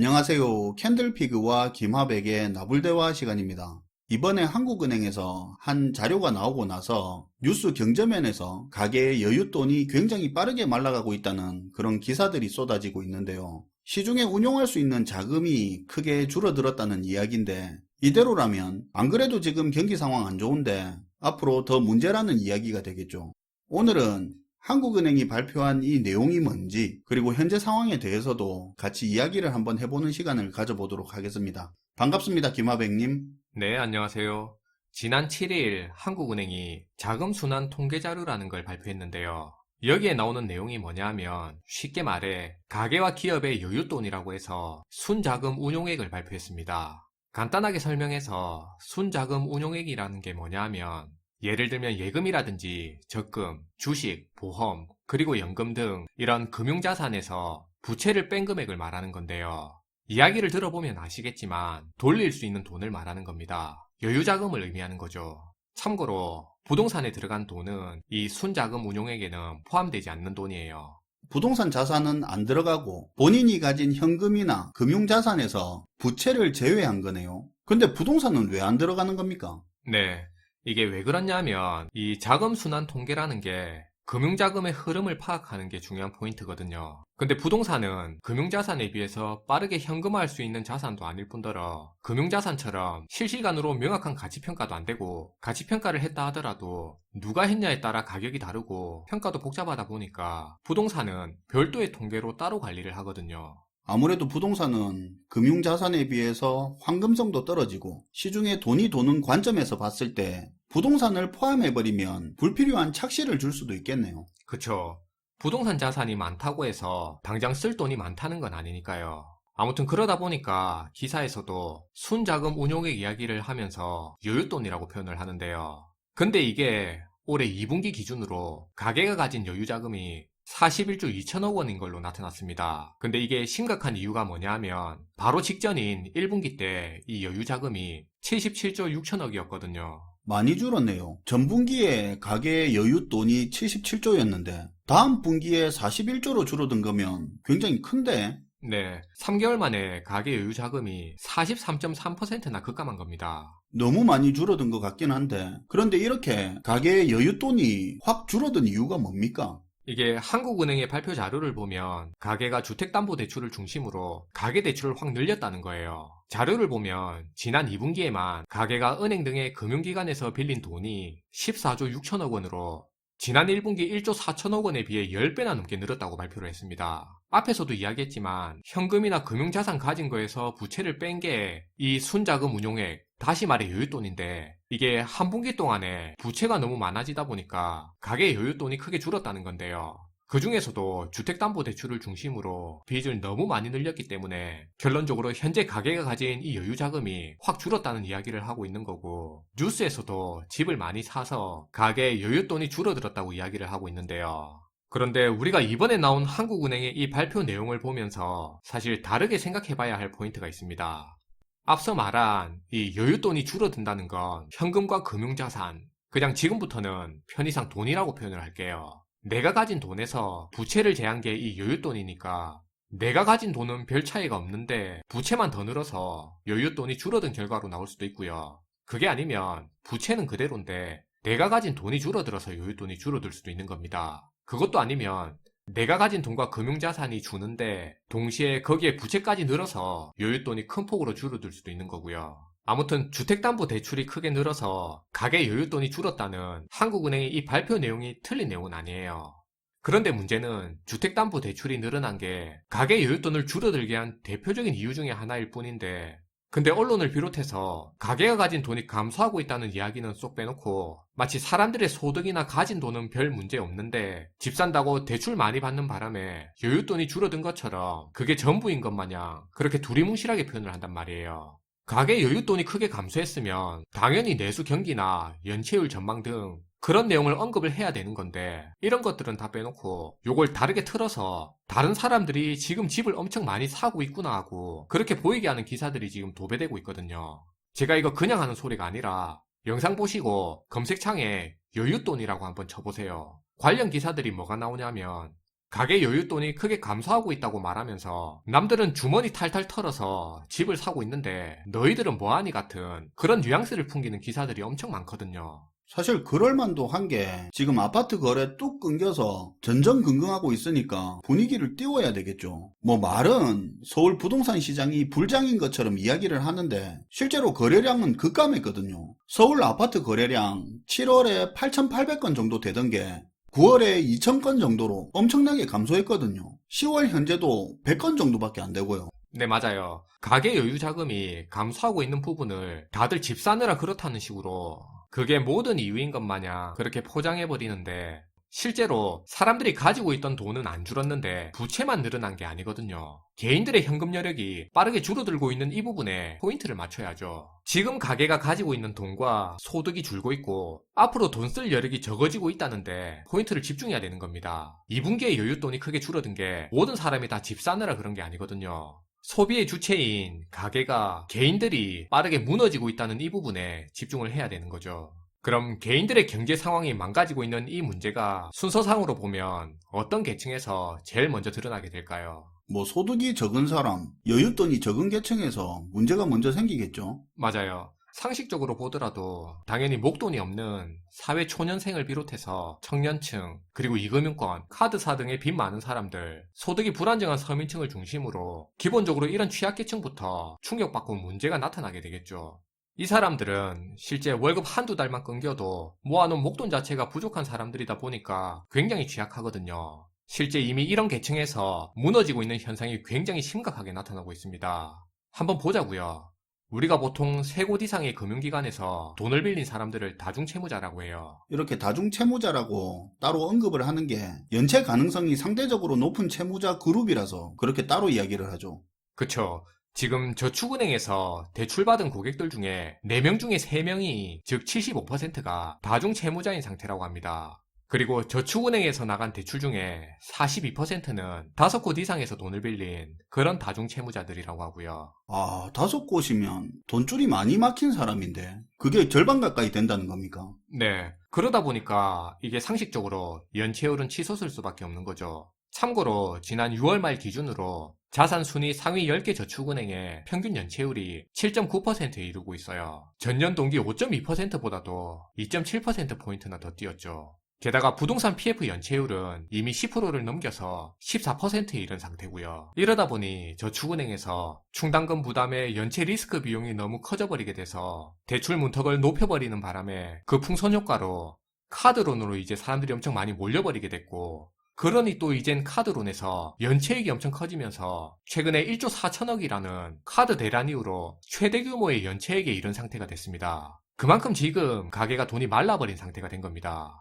안녕하세요. 캔들피그와 김하백의 나불대화 시간입니다. 이번에 한국은행에서 한 자료가 나오고 나서 뉴스 경제면에서 가계의 여윳돈이 굉장히 빠르게 말라가고 있다는 그런 기사들이 쏟아지고 있는데요. 시중에 운용할 수 있는 자금이 크게 줄어들었다는 이야기인데, 이대로라면 안 그래도 지금 경기 상황 안 좋은데 앞으로 더 문제라는 이야기가 되겠죠. 오늘은 한국은행이 발표한 이 내용이 뭔지, 그리고 현재 상황에 대해서도 같이 이야기를 한번 해보는 시간을 가져보도록 하겠습니다. 반갑습니다, 김하백님. 네, 안녕하세요. 지난 7일 한국은행이 자금순환 통계자료라는 걸 발표했는데요. 여기에 나오는 내용이 뭐냐면 쉽게 말해 가계와 기업의 여윳돈이라고 해서 순자금 운용액을 발표했습니다. 간단하게 설명해서 순자금 운용액이라는 게 뭐냐면 예를 들면 예금이라든지 적금, 주식, 보험, 그리고 연금 등 이런 금융자산에서 부채를 뺀 금액을 말하는 건데요. 이야기를 들어보면 아시겠지만 돌릴 수 있는 돈을 말하는 겁니다. 여유자금을 의미하는 거죠. 참고로 부동산에 들어간 돈은 이 순자금 운용액에는 포함되지 않는 돈이에요. 부동산 자산은 안 들어가고 본인이 가진 현금이나 금융자산에서 부채를 제외한 거네요. 근데 부동산은 왜 안 들어가는 겁니까? 네, 이게 왜 그러냐면 이 자금순환 통계라는 게 금융자금의 흐름을 파악하는 게 중요한 포인트거든요. 근데 부동산은 금융자산에 비해서 빠르게 현금화할 수 있는 자산도 아닐 뿐더러 금융자산처럼 실시간으로 명확한 가치평가도 안 되고, 가치평가를 했다 하더라도 누가 했냐에 따라 가격이 다르고 평가도 복잡하다 보니까 부동산은 별도의 통계로 따로 관리를 하거든요. 아무래도 부동산은 금융자산에 비해서 황금성도 떨어지고 시중에 돈이 도는 관점에서 봤을 때 부동산을 포함해버리면 불필요한 착시를 줄 수도 있겠네요. 그쵸. 부동산 자산이 많다고 해서 당장 쓸 돈이 많다는 건 아니니까요. 아무튼 그러다 보니까 기사에서도 순자금 운용액 이야기를 하면서 여윳돈이라고 표현을 하는데요. 근데 이게 올해 2분기 기준으로 가계가 가진 여유자금이 41조 2천억 원인 걸로 나타났습니다. 근데 이게 심각한 이유가 뭐냐면 바로 직전인 1분기 때 이 여유자금이 77조 6천억이었거든요. 많이 줄었네요. 전분기에 가계 여윳돈이 77조였는데 다음 분기에 41조로 줄어든 거면 굉장히 큰데? 네, 3개월 만에 가계 여유 자금이 43.3%나 급감한 겁니다. 너무 많이 줄어든 것 같긴 한데, 그런데 이렇게 가계의 여윳돈이 확 줄어든 이유가 뭡니까? 이게 한국은행의 발표 자료를 보면 가계가 주택담보대출을 중심으로 가계대출을 확 늘렸다는 거예요. 자료를 보면 지난 2분기에만 가계가 은행 등의 금융기관에서 빌린 돈이 14조 6천억 원으로 지난 1분기 1조 4천억 원에 비해 10배나 넘게 늘었다고 발표를 했습니다. 앞에서도 이야기했지만 현금이나 금융자산 가진 거에서 부채를 뺀 게 이 순자금 운용액, 다시 말해 여윳돈인데, 이게 한 분기 동안에 부채가 너무 많아지다 보니까 가계 여윳돈이 크게 줄었다는 건데요. 그 중에서도 주택담보대출을 중심으로 빚을 너무 많이 늘렸기 때문에 결론적으로 현재 가계가 가진 이 여유자금이 확 줄었다는 이야기를 하고 있는 거고, 뉴스에서도 집을 많이 사서 가계 여윳돈이 줄어들었다고 이야기를 하고 있는데요. 그런데 우리가 이번에 나온 한국은행의 이 발표 내용을 보면서 사실 다르게 생각해봐야 할 포인트가 있습니다. 앞서 말한 이 여윳돈이 줄어든다는 건 현금과 금융자산, 그냥 지금부터는 편의상 돈이라고 표현을 할게요. 내가 가진 돈에서 부채를 제한 게 이 여윳돈이니까 내가 가진 돈은 별 차이가 없는데 부채만 더 늘어서 여윳돈이 줄어든 결과로 나올 수도 있고요. 그게 아니면 부채는 그대로인데 내가 가진 돈이 줄어들어서 여윳돈이 줄어들 수도 있는 겁니다. 그것도 아니면 내가 가진 돈과 금융자산이 주는데 동시에 거기에 부채까지 늘어서 여윳돈이 큰 폭으로 줄어들 수도 있는 거고요. 아무튼 주택담보대출이 크게 늘어서 가계 여윳돈이 줄었다는 한국은행의 이 발표 내용이 틀린 내용은 아니에요. 그런데 문제는 주택담보대출이 늘어난 게 가계 여윳돈을 줄어들게 한 대표적인 이유 중에 하나일 뿐인데, 근데 언론을 비롯해서 가계가 가진 돈이 감소하고 있다는 이야기는 쏙 빼놓고 마치 사람들의 소득이나 가진 돈은 별 문제 없는데 집 산다고 대출 많이 받는 바람에 여윳돈이 줄어든 것처럼 그게 전부인 것 마냥 그렇게 두리뭉실하게 표현을 한단 말이에요. 가계 여윳돈이 크게 감소했으면 당연히 내수 경기나 연체율 전망 등 그런 내용을 언급을 해야 되는 건데, 이런 것들은 다 빼놓고 요걸 다르게 틀어서 다른 사람들이 지금 집을 엄청 많이 사고 있구나 하고 그렇게 보이게 하는 기사들이 지금 도배되고 있거든요. 제가 이거 그냥 하는 소리가 아니라 영상 보시고 검색창에 여윳돈이라고 한번 쳐보세요. 관련 기사들이 뭐가 나오냐면 가계 여윳돈이 크게 감소하고 있다고 말하면서 남들은 주머니 탈탈 털어서 집을 사고 있는데 너희들은 뭐하니 같은 그런 뉘앙스를 풍기는 기사들이 엄청 많거든요. 사실 그럴 만도 한 게 지금 아파트 거래 뚝 끊겨서 전전긍긍하고 있으니까 분위기를 띄워야 되겠죠. 뭐 말은 서울 부동산 시장이 불장인 것처럼 이야기를 하는데 실제로 거래량은 급감했거든요. 서울 아파트 거래량 7월에 8,800건 정도 되던 게 9월에 2,000건 정도로 엄청나게 감소했거든요. 10월 현재도 100건 정도밖에 안 되고요. 네, 맞아요. 가계 여유 자금이 감소하고 있는 부분을 다들 집 사느라 그렇다는 식으로 그게 모든 이유인 것 마냥 그렇게 포장해버리는데 실제로 사람들이 가지고 있던 돈은 안 줄었는데 부채만 늘어난 게 아니거든요. 개인들의 현금 여력이 빠르게 줄어들고 있는 이 부분에 포인트를 맞춰야죠. 지금 가계가 가지고 있는 돈과 소득이 줄고 있고 앞으로 돈 쓸 여력이 적어지고 있다는데 포인트를 집중해야 되는 겁니다. 2분기에 여윳돈이 크게 줄어든 게 모든 사람이 다 집 사느라 그런 게 아니거든요. 소비의 주체인 가계가 개인들이 빠르게 무너지고 있다는 이 부분에 집중을 해야 되는 거죠. 그럼 개인들의 경제 상황이 망가지고 있는 이 문제가 순서상으로 보면 어떤 계층에서 제일 먼저 드러나게 될까요? 뭐 소득이 적은 사람, 여윳돈이 적은 계층에서 문제가 먼저 생기겠죠. 맞아요. 상식적으로 보더라도 당연히 목돈이 없는 사회 초년생을 비롯해서 청년층, 그리고 이금융권, 카드사 등의 빚 많은 사람들, 소득이 불안정한 서민층을 중심으로 기본적으로 이런 취약계층부터 충격받고 문제가 나타나게 되겠죠. 이 사람들은 실제 월급 한두 달만 끊겨도 모아놓은 목돈 자체가 부족한 사람들이다 보니까 굉장히 취약하거든요. 실제 이미 이런 계층에서 무너지고 있는 현상이 굉장히 심각하게 나타나고 있습니다. 한번 보자고요. 우리가 보통 3곳 이상의 금융기관에서 돈을 빌린 사람들을 다중채무자라고 해요. 이렇게 다중채무자라고 따로 언급을 하는 게 연체 가능성이 상대적으로 높은 채무자 그룹이라서 그렇게 따로 이야기를 하죠. 그쵸. 지금 저축은행에서 대출받은 고객들 중에 4명 중에 3명이, 즉 75%가 다중채무자인 상태라고 합니다. 그리고 저축은행에서 나간 대출 중에 42%는 5곳 이상에서 돈을 빌린 그런 다중채무자들이라고 하고요. 아, 5곳이면 돈줄이 많이 막힌 사람인데 그게 절반 가까이 된다는 겁니까? 네. 그러다 보니까 이게 상식적으로 연체율은 치솟을 수밖에 없는 거죠. 참고로 지난 6월 말 기준으로 자산 순위 상위 10개 저축은행의 평균 연체율이 7.9%에 이르고 있어요. 전년 동기 5.2%보다도 2.7%포인트나 더 뛰었죠. 게다가 부동산 PF 연체율은 이미 10%를 넘겨서 14%에 이른 상태고요. 이러다 보니 저축은행에서 충당금 부담에 연체 리스크 비용이 너무 커져버리게 돼서 대출 문턱을 높여버리는 바람에 그 풍선 효과로 카드론으로 이제 사람들이 엄청 많이 몰려버리게 됐고, 그러니 또 이젠 카드론에서 연체액이 엄청 커지면서 최근에 1조 4천억이라는 카드 대란 이후로 최대 규모의 연체액에 이른 상태가 됐습니다. 그만큼 지금 가게가 돈이 말라버린 상태가 된 겁니다.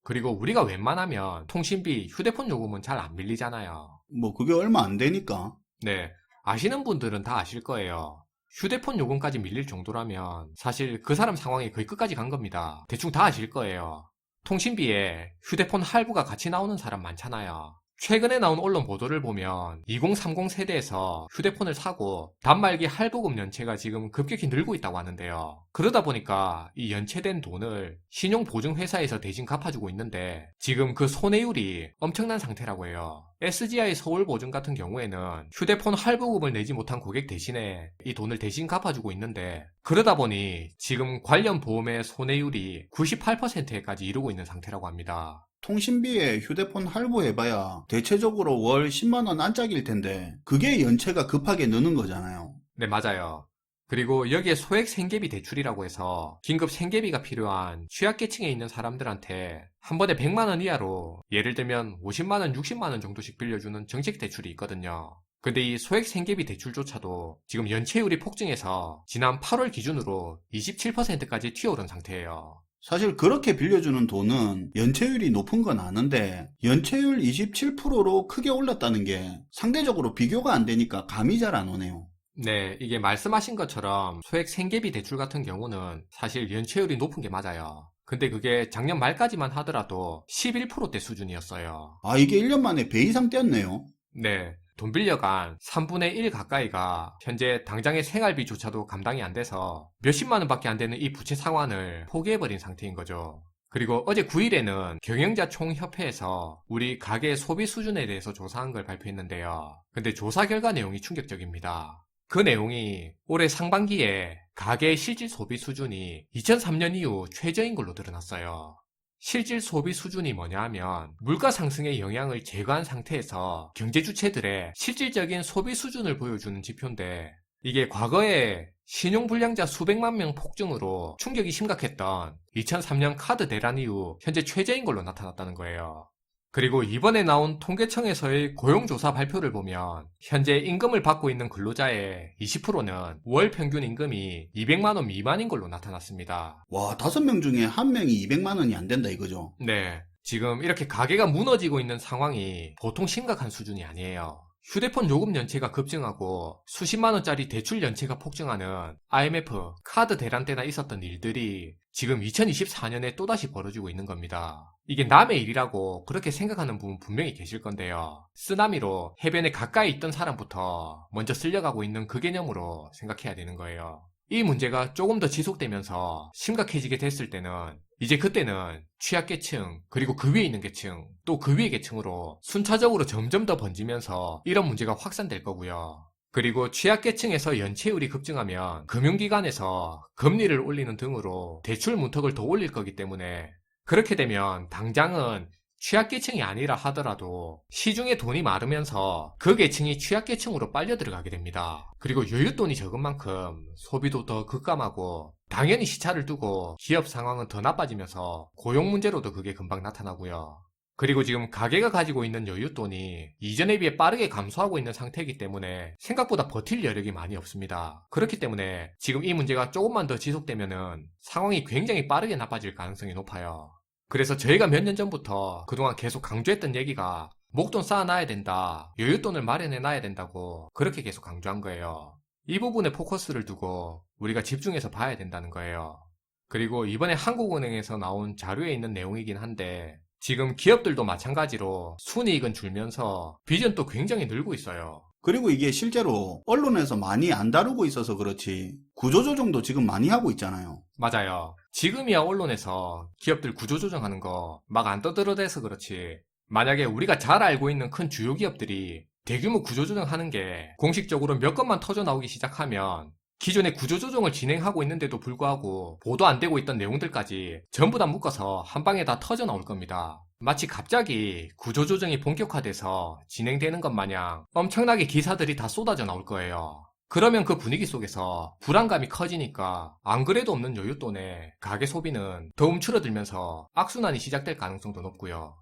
그리고 우리가 웬만하면 통신비, 휴대폰 요금은 잘 안 밀리잖아요. 뭐 그게 얼마 안 되니까. 네, 아시는 분들은 다 아실 거예요. 휴대폰 요금까지 밀릴 정도라면 사실 그 사람 상황이 거의 끝까지 간 겁니다. 대충 다 아실 거예요. 통신비에 휴대폰 할부가 같이 나오는 사람 많잖아요. 최근에 나온 언론 보도를 보면 2030 세대에서 휴대폰을 사고 단말기 할부금 연체가 지금 급격히 늘고 있다고 하는데요. 그러다 보니까 이 연체된 돈을 신용보증회사에서 대신 갚아주고 있는데 지금 그 손해율이 엄청난 상태라고 해요. SGI 서울보증 같은 경우에는 휴대폰 할부금을 내지 못한 고객 대신에 이 돈을 대신 갚아주고 있는데, 그러다 보니 지금 관련 보험의 손해율이 98%에까지 이르고 있는 상태라고 합니다. 통신비에 휴대폰 할부해봐야 대체적으로 월 10만원 안짝일 텐데 그게 연체가 급하게 느는 거잖아요. 네, 맞아요. 그리고 여기에 소액 생계비 대출이라고 해서 긴급 생계비가 필요한 취약계층에 있는 사람들한테 한 번에 100만원 이하로 예를 들면 50만원, 60만원 정도씩 빌려주는 정책 대출이 있거든요. 근데 이 소액 생계비 대출조차도 지금 연체율이 폭증해서 지난 8월 기준으로 27%까지 튀어오른 상태예요. 사실 그렇게 빌려주는 돈은 연체율이 높은 건 아는데 연체율 27%로 크게 올랐다는 게 상대적으로 비교가 안 되니까 감이 잘 안 오네요. 네, 이게 말씀하신 것처럼 소액 생계비 대출 같은 경우는 사실 연체율이 높은 게 맞아요. 근데 그게 작년 말까지만 하더라도 11%대 수준이었어요. 아, 이게 1년 만에 배 이상 뛰었네요. 네, 돈 빌려간 3분의 1 가까이가 현재 당장의 생활비조차도 감당이 안 돼서 몇십만 원밖에 안 되는 이 부채 상환을 포기해버린 상태인 거죠. 그리고 어제 9일에는 경영자 총협회에서 우리 가계 소비 수준에 대해서 조사한 걸 발표했는데요. 근데 조사 결과 내용이 충격적입니다. 그 내용이 올해 상반기에 가계의 실질 소비 수준이 2003년 이후 최저인 걸로 드러났어요. 실질 소비 수준이 뭐냐 하면 물가 상승의 영향을 제거한 상태에서 경제 주체들의 실질적인 소비 수준을 보여주는 지표인데, 이게 과거에 신용불량자 수백만 명 폭증으로 충격이 심각했던 2003년 카드 대란 이후 현재 최저인 걸로 나타났다는 거예요. 그리고 이번에 나온 통계청에서의 고용조사 발표를 보면 현재 임금을 받고 있는 근로자의 20%는 월 평균 임금이 200만원 미만인 걸로 나타났습니다. 와, 5명 중에 1명이 200만원이 안 된다 이거죠? 네, 지금 이렇게 가계가 무너지고 있는 상황이 보통 심각한 수준이 아니에요. 휴대폰 요금 연체가 급증하고 수십만원짜리 대출 연체가 폭증하는 IMF, 카드 대란 때나 있었던 일들이 지금 2024년에 또다시 벌어지고 있는 겁니다. 이게 남의 일이라고 그렇게 생각하는 분 분명히 계실 건데요. 쓰나미로 해변에 가까이 있던 사람부터 먼저 쓸려가고 있는 그 개념으로 생각해야 되는 거예요. 이 문제가 조금 더 지속되면서 심각해지게 됐을 때는 이제 그때는 취약계층, 그리고 그 위에 있는 계층, 또 그 위의 계층으로 순차적으로 점점 더 번지면서 이런 문제가 확산될 거고요. 그리고 취약계층에서 연체율이 급증하면 금융기관에서 금리를 올리는 등으로 대출 문턱을 더 올릴 거기 때문에, 그렇게 되면 당장은 취약계층이 아니라 하더라도 시중에 돈이 마르면서 그 계층이 취약계층으로 빨려 들어가게 됩니다. 그리고 여윳돈이 적은 만큼 소비도 더 급감하고 당연히 시차를 두고 기업 상황은 더 나빠지면서 고용 문제로도 그게 금방 나타나고요. 그리고 지금 가계가 가지고 있는 여윳돈이 이전에 비해 빠르게 감소하고 있는 상태이기 때문에 생각보다 버틸 여력이 많이 없습니다. 그렇기 때문에 지금 이 문제가 조금만 더 지속되면은 상황이 굉장히 빠르게 나빠질 가능성이 높아요. 그래서 저희가 몇 년 전부터 그동안 계속 강조했던 얘기가 목돈 쌓아놔야 된다, 여윳돈을 마련해놔야 된다고 그렇게 계속 강조한 거예요. 이 부분에 포커스를 두고 우리가 집중해서 봐야 된다는 거예요. 그리고 이번에 한국은행에서 나온 자료에 있는 내용이긴 한데, 지금 기업들도 마찬가지로 순이익은 줄면서 빚은 또 굉장히 늘고 있어요. 그리고 이게 실제로 언론에서 많이 안 다루고 있어서 그렇지 구조조정도 지금 많이 하고 있잖아요. 맞아요. 지금이야 언론에서 기업들 구조조정하는 거 막 안 떠들어대서 그렇지, 만약에 우리가 잘 알고 있는 큰 주요 기업들이 대규모 구조조정하는 게 공식적으로 몇 건만 터져 나오기 시작하면 기존에 구조조정을 진행하고 있는데도 불구하고 보도 안 되고 있던 내용들까지 전부 다 묶어서 한 방에 다 터져 나올 겁니다. 마치 갑자기 구조조정이 본격화돼서 진행되는 것 마냥 엄청나게 기사들이 다 쏟아져 나올 거예요. 그러면 그 분위기 속에서 불안감이 커지니까 안 그래도 없는 여윳돈에 가계 소비는 더 움츠러들면서 악순환이 시작될 가능성도 높고요.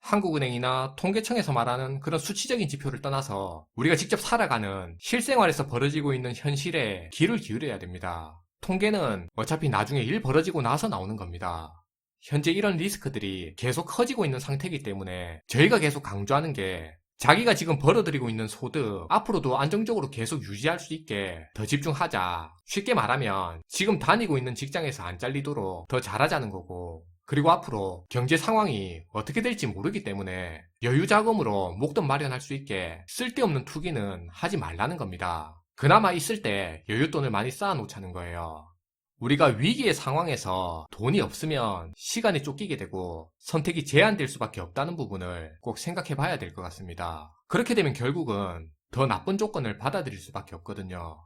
한국은행이나 통계청에서 말하는 그런 수치적인 지표를 떠나서 우리가 직접 살아가는 실생활에서 벌어지고 있는 현실에 귀를 기울여야 됩니다. 통계는 어차피 나중에 일 벌어지고 나서 나오는 겁니다. 현재 이런 리스크들이 계속 커지고 있는 상태이기 때문에 저희가 계속 강조하는 게, 자기가 지금 벌어들이고 있는 소득 앞으로도 안정적으로 계속 유지할 수 있게 더 집중하자. 쉽게 말하면 지금 다니고 있는 직장에서 안 잘리도록 더 잘하자는 거고, 그리고 앞으로 경제 상황이 어떻게 될지 모르기 때문에 여유 자금으로 목돈 마련할 수 있게 쓸데없는 투기는 하지 말라는 겁니다. 그나마 있을 때 여윳돈을 많이 쌓아 놓자는 거예요. 우리가 위기의 상황에서 돈이 없으면 시간에 쫓기게 되고 선택이 제한될 수밖에 없다는 부분을 꼭 생각해 봐야 될 것 같습니다. 그렇게 되면 결국은 더 나쁜 조건을 받아들일 수밖에 없거든요.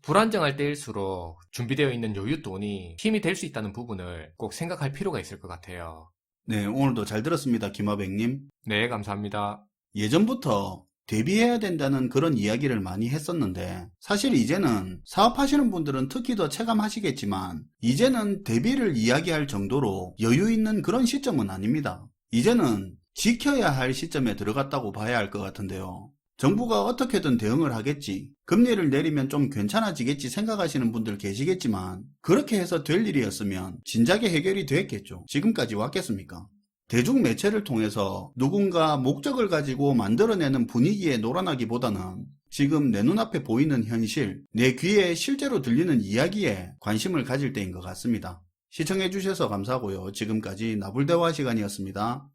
불안정할 때일수록 준비되어 있는 여윳돈이 힘이 될 수 있다는 부분을 꼭 생각할 필요가 있을 것 같아요. 네, 오늘도 잘 들었습니다, 김하백님. 네, 감사합니다. 예전부터 대비해야 된다는 그런 이야기를 많이 했었는데, 사실 이제는 사업하시는 분들은 특히 더 체감하시겠지만 이제는 대비를 이야기할 정도로 여유 있는 그런 시점은 아닙니다. 이제는 지켜야 할 시점에 들어갔다고 봐야 할 것 같은데요. 정부가 어떻게든 대응을 하겠지, 금리를 내리면 좀 괜찮아지겠지 생각하시는 분들 계시겠지만, 그렇게 해서 될 일이었으면 진작에 해결이 됐겠죠. 지금까지 왔겠습니까? 대중매체를 통해서 누군가 목적을 가지고 만들어내는 분위기에 놀아나기보다는 지금 내 눈앞에 보이는 현실, 내 귀에 실제로 들리는 이야기에 관심을 가질 때인 것 같습니다. 시청해주셔서 감사하고요. 지금까지 나불대화 시간이었습니다.